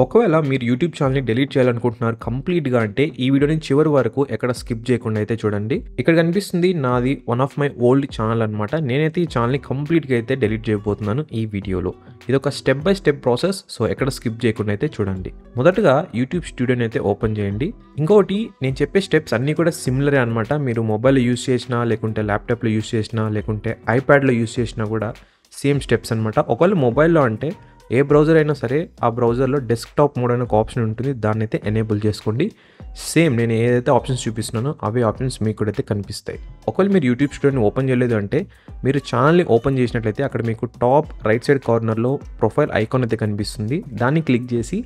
ఒకవేళ మీరు యూట్యూబ్ ఛానల్‌ని డిలీట్ చేయాలనుకుంటున్నారు కంప్లీట్‌గా అంటే ఈ వీడియోని చివరి వరకు ఎక్కడ స్కిప్ చేయకుండా అయితే చూడండి. ఇక్కడ కనిపిస్తుంది నాది one of my old channel అనమాట. నేనైతే ఈ ఛానల్‌ని కంప్లీట్‌గా అయితే డిలీట్ చేయబోతున్నాను ఈ వీడియోలో. ఇదొక step by step process. So ఎక్కడ స్కిప్ చేయకుండా అయితే చూడండి. మొదటగా యూట్యూబ్ స్టూడియోని అయితే ఓపెన్ చేయండి. ఇంకొకటి నేను చెప్పే స్టెప్స్ అన్నీ కూడా సిమిలరే అనమాట. మీరు మొబైల్‌లో యూజ్ చేసినా, లేకుంటే ల్యాప్‌టాప్‌లో యూజ్ చేసినా, లేకుంటే ఐప్యాడ్‌లో యూజ్ చేసినా కూడా సేమ్ స్టెప్స్ అనమాట. ఒకవేళ మొబైల్‌లో అంటే ఏ బ్రౌజర్ అయినా సరే ఆ బ్రౌజర్లో డెస్క్టాప్ మోడ్ అనే ఒక ఆప్షన్ ఉంటుంది. దాన్ని అయితే ఎనేబుల్ చేసుకోండి. సేమ్ నేను ఏదైతే ఆప్షన్స్ చూపిస్తున్నానో అవే ఆప్షన్స్ మీకు కూడా అయితే కనిపిస్తాయి. ఒకవేళ మీరు యూట్యూబ్ స్టూడియోని ఓపెన్ చేయలేదు అంటే మీరు ఛానల్ని ఓపెన్ చేసినట్లయితే అక్కడ మీకు టాప్ రైట్ సైడ్ కార్నర్లో ప్రొఫైల్ ఐకాన్ అయితే కనిపిస్తుంది. దాన్ని క్లిక్ చేసి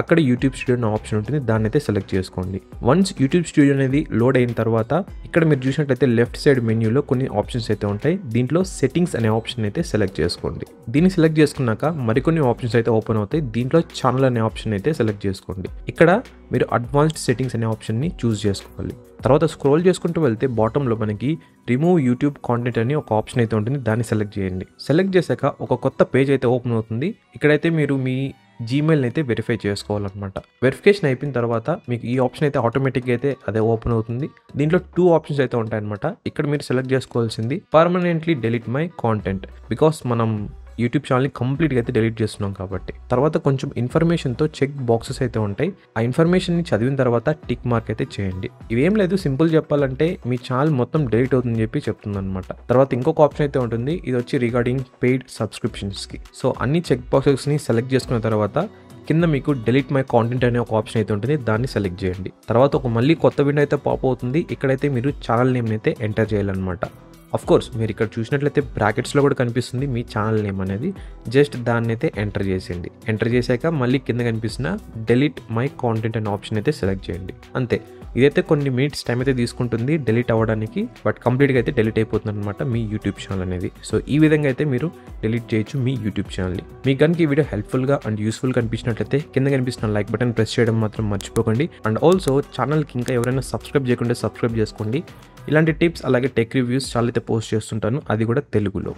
అక్కడ యూట్యూబ్ స్టూడియో అనే ఆప్షన్ ఉంటుంది. దాన్ని అయితే సెలెక్ట్ చేసుకోండి. వన్స్ యూట్యూబ్ స్టూడియో అనేది లోడ్ అయిన తర్వాత ఇక్కడ మీరు చూసినట్లయితే లెఫ్ట్ సైడ్ మెన్యూలో కొన్ని ఆప్షన్స్ అయితే ఉంటాయి. దీంట్లో సెట్టింగ్స్ అనే ఆప్షన్ అయితే సెలెక్ట్ చేసుకోండి. దీన్ని సెలెక్ట్ చేసుకున్నాక మరికొన్ని ఆప్షన్స్ అయితే ఓపెన్ అవుతాయి. దీంట్లో ఛానల్ అనే ఆప్షన్ అయితే సెలెక్ట్ చేసుకోండి. ఇక్కడ మీరు అడ్వాన్స్డ్ సెట్టింగ్స్ అనే ఆప్షన్ని చూస్ చేసుకోవాలి. తర్వాత స్క్రోల్ చేసుకుంటూ వెళ్తే బాటంలో మనకి రిమూవ్ యూట్యూబ్ కాంటెంట్ అని ఒక ఆప్షన్ అయితే ఉంటుంది. దాన్ని సెలెక్ట్ చేయండి. సెలెక్ట్ చేశాక ఒక కొత్త పేజ్ అయితే ఓపెన్ అవుతుంది. ఇక్కడైతే మీరు మీ జీమెయిల్ని అయితే వెరిఫై చేసుకోవాలన్నమాట. వెరిఫికేషన్ అయిపోయిన తర్వాత మీకు ఈ ఆప్షన్ అయితే ఆటోమేటిక్గా అయితే అదే ఓపెన్ అవుతుంది. దీంట్లో 2 ఆప్షన్స్ అయితే ఉంటాయన్నమాట. ఇక్కడ మీరు సెలెక్ట్ చేసుకోవాల్సింది permanently delete my content. Because మనం యూట్యూబ్ ఛానల్ని కంప్లీట్గా అయితే డిలీట్ చేస్తున్నాం కాబట్టి. తర్వాత కొంచెం ఇన్ఫర్మేషన్తో చెక్ బాక్సెస్ అయితే ఉంటాయి. ఆ ఇన్ఫర్మేషన్ని చదివిన తర్వాత టిక్ మార్క్ అయితే చేయండి. ఇవేం లేదు, సింపుల్ చెప్పాలంటే మీ ఛానల్ మొత్తం డిలీట్ అవుతుందని చెప్పి చెప్తుంది అనమాట. తర్వాత ఇంకొక ఆప్షన్ అయితే ఉంటుంది. ఇది వచ్చి రిగార్డింగ్ పెయిడ్ సబ్స్క్రిప్షన్స్కి. సో అన్ని చెక్ బాక్సెస్ని సెలెక్ట్ చేసుకున్న తర్వాత కింద మీకు డిలీట్ మై కాంటెంట్ అనే ఒక ఆప్షన్ అయితే ఉంటుంది. దాన్ని సెలెక్ట్ చేయండి. తర్వాత ఒక మళ్ళీ కొత్త విండో అయితే పాప్ అవుతుంది. ఇక్కడైతే మీరు ఛానల్ నేమ్ని అయితే ఎంటర్ చేయాలన్నమాట. ఆఫ్ కోర్స్ మీరు ఇక్కడ చూసినట్లయితే బ్రాకెట్స్లో కూడా కనిపిస్తుంది మీ ఛానల్ నేమ్ అనేది. జస్ట్ దాన్ని అయితే ఎంటర్ చేసేయండి. ఎంటర్ చేశాక మళ్ళీ కింద కనిపిస్తున్న డిలీట్ మై కాంటెంట్ అనే ఆప్షన్ అయితే సెలెక్ట్ చేయండి. అంతే. ఇదైతే కొన్ని మినిట్స్ టైం అయితే తీసుకుంటుంది డిలీట్ అవ్వడానికి. బట్ కంప్లీట్గా అయితే డిలీట్ అయిపోతుంది అనమాట మీ యూట్యూబ్ ఛానల్ అనేది. సో ఈ విధంగా అయితే మీరు డిలీట్ చేయొచ్చు మీ యూట్యూబ్ ఛానల్ని. మీకు కనుక ఈ వీడియో హెల్ప్ఫుల్గా అండ్ యూస్ఫుల్గా అనిపించినట్లయితే కింద కనిపిస్తున్న లైక్ బటన్ ప్రెస్ చేయడం మాత్రం మర్చిపోకండి. అండ్ ఆల్సో ఛానల్కి ఇంకా ఎవరైనా సబ్స్క్రైబ్ చేయకుండా సబ్స్క్రైబ్ చేసుకోండి. ఇలాంటి టిప్స్ అలాగే టెక్ రివ్యూస్ చాలా అయితే పోస్ట్ చేస్తుంటాను, అది కూడా తెలుగులో.